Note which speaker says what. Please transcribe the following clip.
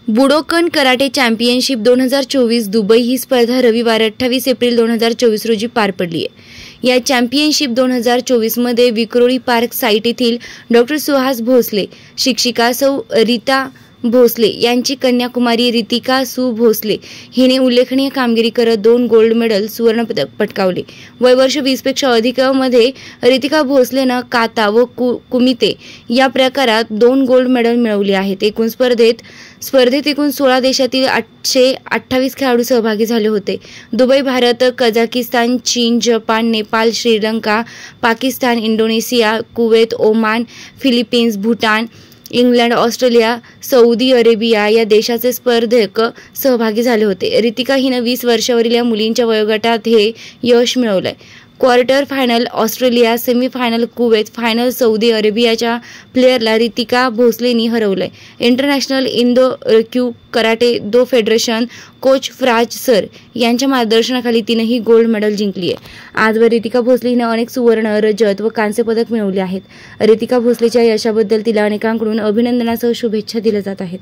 Speaker 1: Budokan karate championship 2024 Dubai ही स्पर्धा रविवार 28 April 2024 रोजी पार पडली आहे। या चॅम्पियनशिप 2024 मध्ये विक्रोळी पार्क साइट येथील डॉक्टर सुहास भोसले, शिक्षिका सौ रीता भोसले यांची कन्याकुमारी रितिका सु भोसले हिने उल्लेखनीय कामगिरी करत 2 गोल्ड मेडल सुवर्ण पदक पटकावले। वय वर्ष 20 पेक्षा अधिक मध्ये रितिका भोसलेनं काता व कुमिते या प्रकारात 2 गोल्ड मेडल मिळवले आहेत। एकूण स्पर्धेत एकूण 16 देशातील 828 खेळाडू सहभागी झाले होते। दुबई, भारत, कझाकिस्तान, चीन, Japan, Nepal, Sri Lanka, Pakistan, Indonesia, Kuwait, Oman, Philippines, Bhutan, England, Australia, Saudi Arabia या देशाचे स्पर्धक सहभागी झाले होते। रितिका हिने 20 वर्षावरील या मुलींच्या वयोगटात हे यश मिळवलंय। Quarter final Australia, semi final Kuwait, final Saudi अरेबियाच्या प्लेयरला रितिका भोसलेनी हरवलंय। इंटरनॅशनल इंडो-क्यू कराटे दो फेडरेशन कोच फ्राज सर यांच्या मार्गदर्शनाखाली तिने ही गोल्ड मेडल जिंकली आहे। आजवर रितिका भोसले हिने अनेक सुवर्ण, रजत व कांस्य पदक मिळवले आहेत। रितिका भोसलेच्या यशाबद्दल तिला अनेकांकडून अभिनंदनासह शुभेच्छा दिल्या जात आहेत।